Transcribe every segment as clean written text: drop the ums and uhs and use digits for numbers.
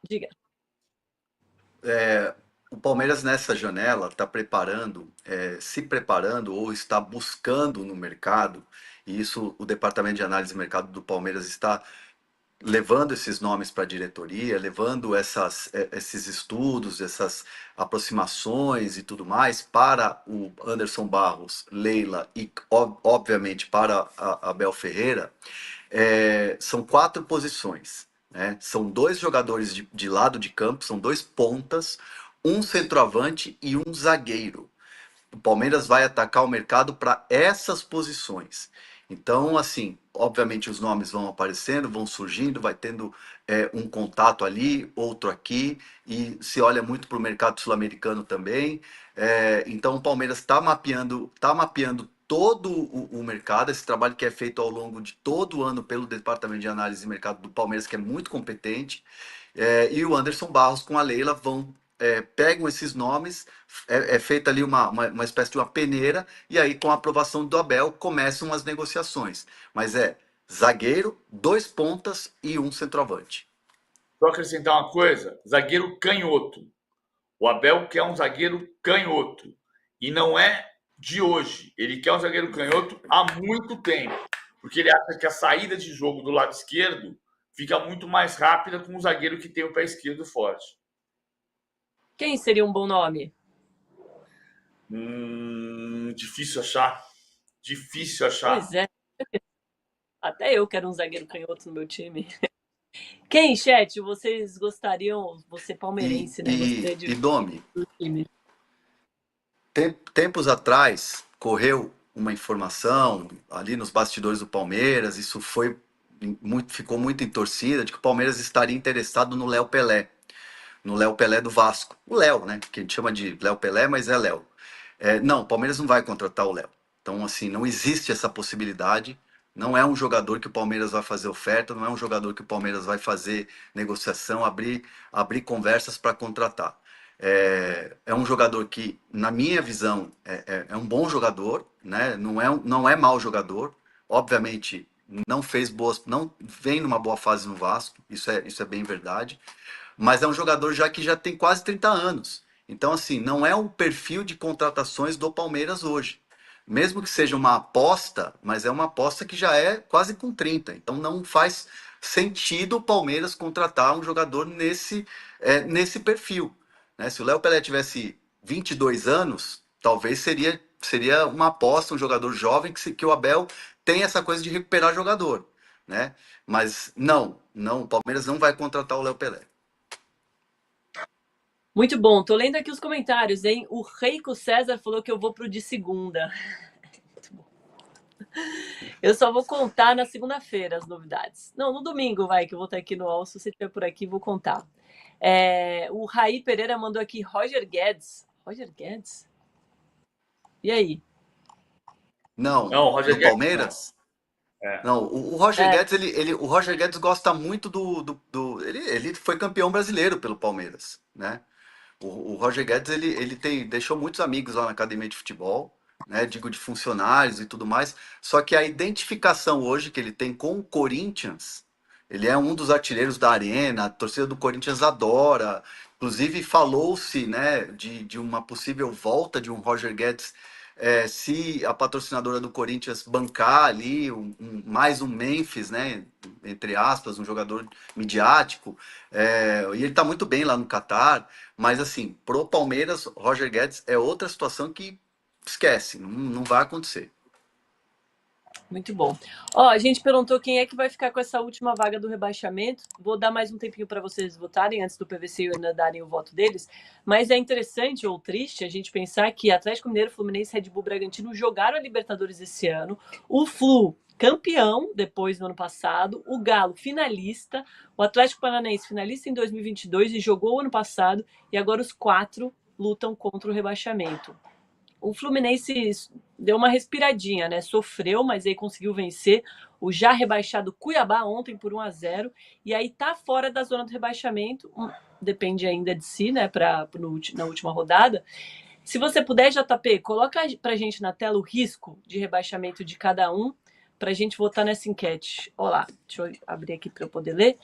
Diga. O Palmeiras nessa janela está se preparando ou está buscando no mercado, e isso o Departamento de Análise de Mercado do Palmeiras está levando esses nomes para a diretoria, levando esses estudos, essas aproximações e tudo mais para o Anderson Barros, Leila e, obviamente, para a Abel Ferreira. São quatro posições. Né? São dois jogadores de lado de campo, são dois pontas, um centroavante e um zagueiro. O Palmeiras vai atacar o mercado para essas posições. Então, assim, obviamente os nomes vão aparecendo, vão surgindo, vai tendo um contato ali, outro aqui, e se olha muito para o mercado sul-americano também. Então, o Palmeiras tá mapeando todo o mercado, esse trabalho que é feito ao longo de todo o ano pelo Departamento de Análise de Mercado do Palmeiras, que é muito competente, e o Anderson Barros com a Leila pegam esses nomes, é feita ali uma espécie de uma peneira, e aí com a aprovação do Abel começam as negociações. Mas é zagueiro, dois pontas e um centroavante. Só acrescentar uma coisa: zagueiro canhoto. O Abel quer um zagueiro canhoto. E não é de hoje. Ele quer um zagueiro canhoto há muito tempo. Porque ele acha que a saída de jogo do lado esquerdo fica muito mais rápida com o zagueiro que tem o pé esquerdo forte. Quem seria um bom nome? Difícil achar. Difícil achar. Pois é, até eu quero um zagueiro canhoto no meu time. Quem, chat, vocês gostariam, você E, palmeirense, né? e, Gostaria de e ver Domi, no time? tempos atrás correu uma informação ali nos bastidores do Palmeiras, isso ficou muito em torcida, de que o Palmeiras estaria interessado no Léo Pelé. No Léo Pelé do Vasco. O Léo, né? Que a gente chama de Léo Pelé, mas é Léo. Não, o Palmeiras não vai contratar o Léo. Então, assim, não existe essa possibilidade. Não é um jogador que o Palmeiras vai fazer oferta, não é um jogador que o Palmeiras vai fazer negociação, abrir conversas para contratar. É um jogador que, na minha visão, é um bom jogador, né? Não é mau jogador. Obviamente, não vem numa boa fase no Vasco, isso é bem verdade, mas é um jogador que já tem quase 30 anos. Então, assim, não é um perfil de contratações do Palmeiras hoje. Mesmo que seja uma aposta, mas é uma aposta que já é quase com 30. Então não faz sentido o Palmeiras contratar um jogador nesse perfil. Né? Se o Léo Pelé tivesse 22 anos, talvez seria uma aposta, um jogador jovem que o Abel tem essa coisa de recuperar jogador. Né? Mas não, o Palmeiras não vai contratar o Léo Pelé. Muito bom, tô lendo aqui os comentários, hein? O Reico César falou que eu vou pro de segunda. Muito bom. Eu só vou contar na segunda-feira as novidades. Não, no domingo, vai, que eu vou estar aqui no UOL. Se você estiver por aqui, vou contar. O Raí Pereira mandou aqui Roger Guedes. Roger Guedes? E aí? Não, Não, Roger do Guedes não. Palmeiras? É. Não, o Roger É, Guedes, o Roger Guedes gosta muito ele foi campeão brasileiro pelo Palmeiras, né? O Roger Guedes, deixou muitos amigos lá na academia de futebol, né? Digo, de funcionários e tudo mais. Só que a identificação hoje que ele tem com o Corinthians, ele é um dos artilheiros da Arena, a torcida do Corinthians adora. Inclusive, falou-se, né, de uma possível volta de um Roger Guedes, se a patrocinadora do Corinthians bancar ali mais um Memphis, né, entre aspas, um jogador midiático. E ele está muito bem lá no Catar. Mas assim, pro Palmeiras, Roger Guedes é outra situação que esquece, não vai acontecer. muito bom. Ó, a gente perguntou quem é que vai ficar com essa última vaga do rebaixamento. Vou dar mais um tempinho para vocês votarem antes do PVC e o Hernan darem o voto deles. Mas é interessante ou triste a gente pensar que Atlético Mineiro, Fluminense e Red Bull Bragantino jogaram a Libertadores esse ano. O Flu campeão depois do ano passado, o Galo finalista, o Atlético Paranaense finalista em 2022 e jogou o ano passado, e agora os quatro lutam contra o rebaixamento. O Fluminense deu uma respiradinha, né? Sofreu, mas aí conseguiu vencer o já rebaixado Cuiabá ontem por 1-0, e aí tá fora da zona do rebaixamento. Depende ainda de si, né? Na última rodada. Se você puder, JP, coloca pra gente na tela o risco de rebaixamento de cada um, para a gente votar nessa enquete. Olá, deixa eu abrir aqui para eu poder ler.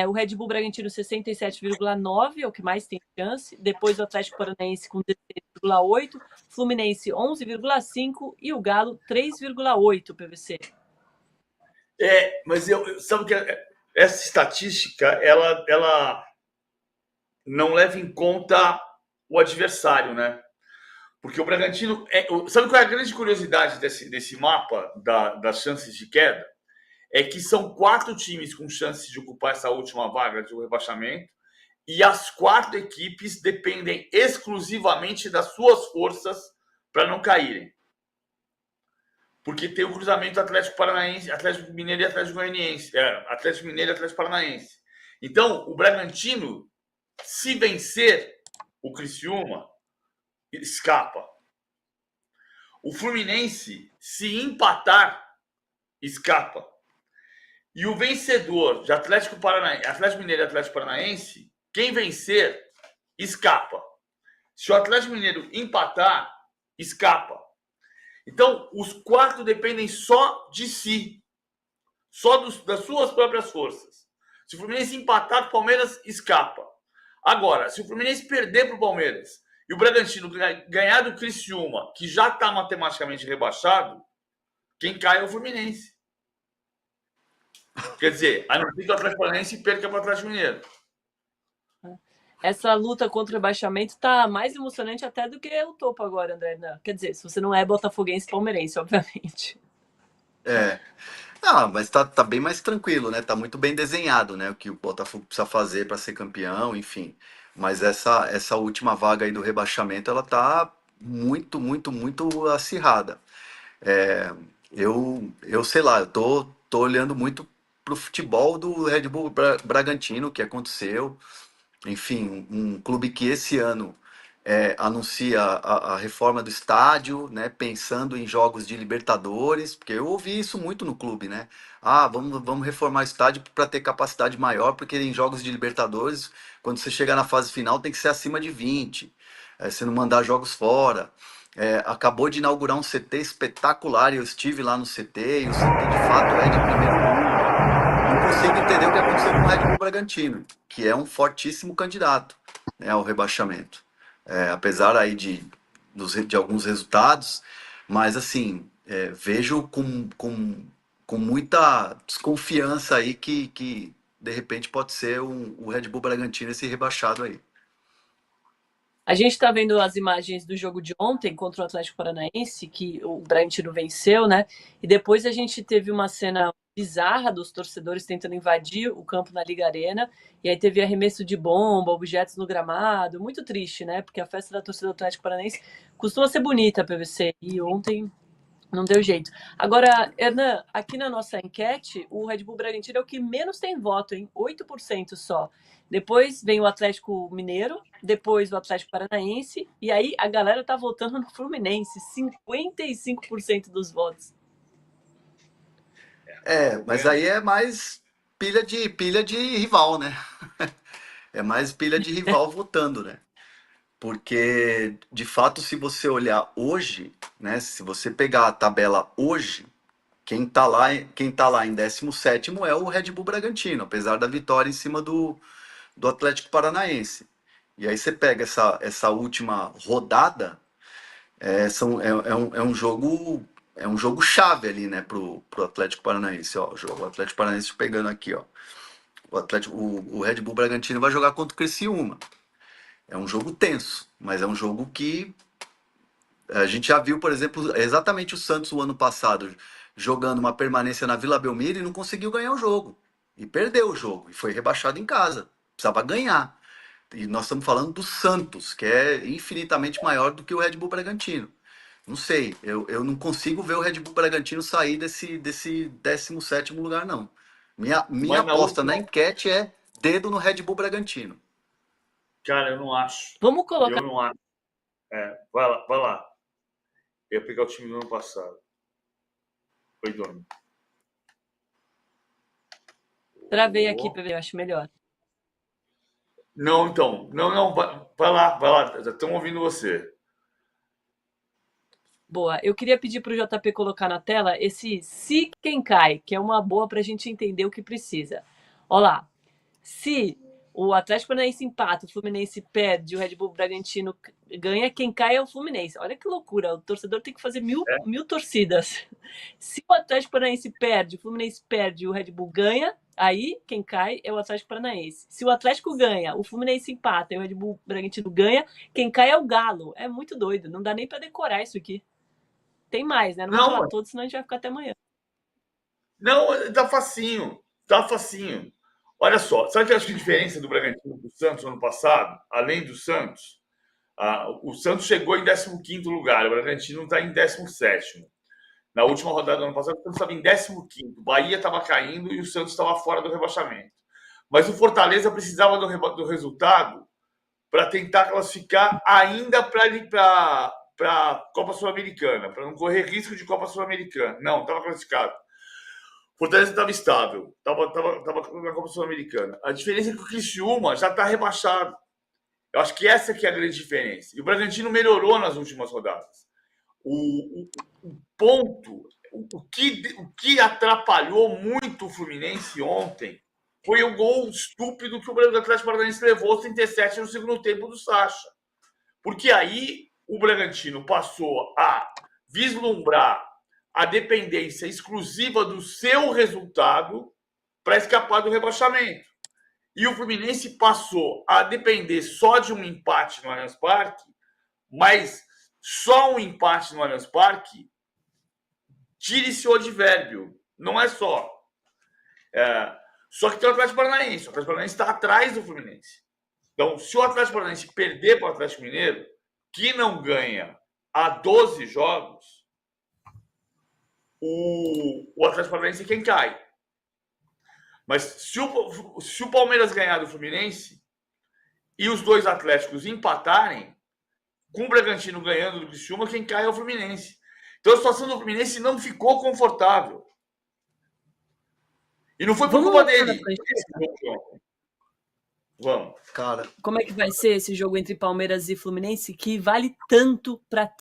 O Red Bull Bragantino 67,9 é o que mais tem chance. Depois o Atlético Paranaense com 16,8, Fluminense 11,5 e o Galo 3,8, PVC. Mas sabe que essa estatística ela não leva em conta o adversário, né? Porque o Bragantino. Sabe qual é a grande curiosidade desse mapa das chances de queda? É que são 4 times com chances de ocupar essa última vaga de rebaixamento, e as 4 equipes dependem exclusivamente das suas forças para não caírem. Porque tem o cruzamento Atlético Paranaense, Atlético Mineiro e Atlético Goianiense. Atlético Mineiro e Atlético Paranaense. Então, o Bragantino, se vencer o Criciúma, escapa. O Fluminense, se empatar, escapa. E o vencedor de Atlético Mineiro e Atlético Paranaense, quem vencer, escapa. Se o Atlético Mineiro empatar, escapa. Então, os 4 dependem só de si, só das suas próprias forças. Se o Fluminense empatar, o Palmeiras escapa. Agora, se o Fluminense perder para o Palmeiras e o Bragantino ganhar do Criciúma, que já está matematicamente rebaixado, quem cai é o Fluminense. Quer dizer, a não ser que o Atlético Paranaense perca para o Atlético Mineiro. Essa luta contra o rebaixamento tá mais emocionante até do que o topo agora, André. Não, quer dizer, se você não é botafoguense palmeirense, obviamente. Mas tá bem mais tranquilo, né? Tá muito bem desenhado, né? O que o Botafogo precisa fazer para ser campeão, enfim. Mas essa última vaga aí do rebaixamento, ela tá muito, muito, muito acirrada. É, eu sei lá, eu tô olhando muito pro futebol do Red Bull Bragantino, que aconteceu. Enfim, um clube que esse ano anuncia a reforma do estádio, né, pensando em jogos de Libertadores, porque eu ouvi isso muito no clube, né? Vamos reformar o estádio para ter capacidade maior, porque em jogos de Libertadores, quando você chega na fase final, tem que ser acima de 20, você não mandar jogos fora. Acabou de inaugurar um CT espetacular, e eu estive lá no CT, e o CT de fato é de primeiro mundo. Não consigo entender o que aconteceu com o Red Bull Bragantino, que é um fortíssimo candidato, né, ao rebaixamento. Apesar aí de alguns resultados, mas assim, vejo com muita desconfiança aí que de repente pode ser o Red Bull Bragantino esse rebaixado aí. A gente está vendo as imagens do jogo de ontem contra o Atlético Paranaense, que o Bragantino venceu, né? E depois a gente teve uma cena bizarra dos torcedores tentando invadir o campo na Liga Arena, e aí teve arremesso de bomba, objetos no gramado, muito triste, né? Porque a festa da torcida do Atlético Paranaense costuma ser bonita, PVC, e ontem não deu jeito. Agora, Hernan, aqui na nossa enquete, o Red Bull Bragantino é o que menos tem voto, hein? 8% só. Depois vem o Atlético Mineiro, depois o Atlético Paranaense, e aí a galera tá votando no Fluminense, 55% dos votos. Mas aí é mais pilha de rival, né? É mais pilha de rival votando, né? Porque, de fato, se você olhar hoje, né? Se você pegar a tabela hoje, quem tá lá em 17º é o Red Bull Bragantino, apesar da vitória em cima do Atlético Paranaense. E aí você pega essa última rodada, é um jogo chave ali, né, pro Atlético Paranaense. Ó, o Atlético Paranaense pegando aqui, ó. O Red Bull Bragantino vai jogar contra o Criciúma. É um jogo tenso, mas é um jogo que a gente já viu, por exemplo, exatamente o Santos o ano passado jogando uma permanência na Vila Belmiro e não conseguiu ganhar o jogo. E perdeu o jogo. E foi rebaixado em casa. Precisava ganhar. E nós estamos falando do Santos, que é infinitamente maior do que o Red Bull Bragantino. Não sei, eu não consigo ver o Red Bull Bragantino sair desse 17º lugar, não. Minha Mas na aposta na última, enquete é dedo no Red Bull Bragantino. cara, eu não acho. Vamos colocar. Eu não acho. Vai lá, vai lá. Eu ia pegar o time do ano passado. Oi, Doni. Travei aqui, PV, eu acho melhor. Não, então. Não, vai lá, vai lá. Já estão ouvindo você. Boa. Eu queria pedir para o JP colocar na tela esse se quem cai, que é uma boa para a gente entender o que precisa. Olha lá. Se o Atlético Paranaense empata, o Fluminense perde, o Red Bull Bragantino ganha, quem cai é o Fluminense. Olha que loucura, o torcedor tem que fazer mil torcidas. Se o Atlético Paranaense perde, o Fluminense perde, o Red Bull ganha, aí quem cai é o Atlético Paranaense. Se o Atlético ganha, o Fluminense empata e o Red Bull Bragantino ganha, quem cai é o Galo. É muito doido, não dá nem para decorar isso aqui. Tem mais, né? Não vou falar todos, senão a gente vai ficar até amanhã. Não, tá facinho. Tá facinho. Olha só, sabe que eu acho que a diferença do Bragantino do Santos no ano passado, além do Santos, o Santos chegou em 15º lugar, o Bragantino está em 17º. Na última rodada do ano passado, o Santos estava em 15º. O Bahia estava caindo e o Santos estava fora do rebaixamento. Mas o Fortaleza precisava do resultado para tentar classificar ainda para a Copa Sul-Americana, para não correr risco de Copa Sul-Americana. Não, estava classificado. O Fortaleza estava estável, estava na Copa Sul-Americana. A diferença é que o Criciúma já está rebaixado. Eu acho que essa que é a grande diferença. E o Bragantino melhorou nas últimas rodadas. O ponto, o que atrapalhou muito o Fluminense ontem foi o gol estúpido que o Atlético Paranaense levou aos 37 no segundo tempo do Sacha. Porque aí o Bragantino passou a vislumbrar a dependência exclusiva do seu resultado para escapar do rebaixamento. E o Fluminense passou a depender só de um empate no Allianz Parque, mas só um empate no Allianz Parque tire-se o advérbio. Não é só. Só que tem o Atlético Paranaense. O Atlético Paranaense está atrás do Fluminense. Então, se o Atlético Paranaense perder para o Atlético Mineiro, que não ganha há 12 jogos, o Atlético Paranaense é quem cai. Mas se o Palmeiras ganhar do Fluminense e os dois Atléticos empatarem, com o Bragantino ganhando do Criciúma, quem cai é o Fluminense. Então a situação do Fluminense não ficou confortável. E não foi por culpa dele. Vamos. Cara, como é que vai ser esse jogo entre Palmeiras e Fluminense, que vale tanto para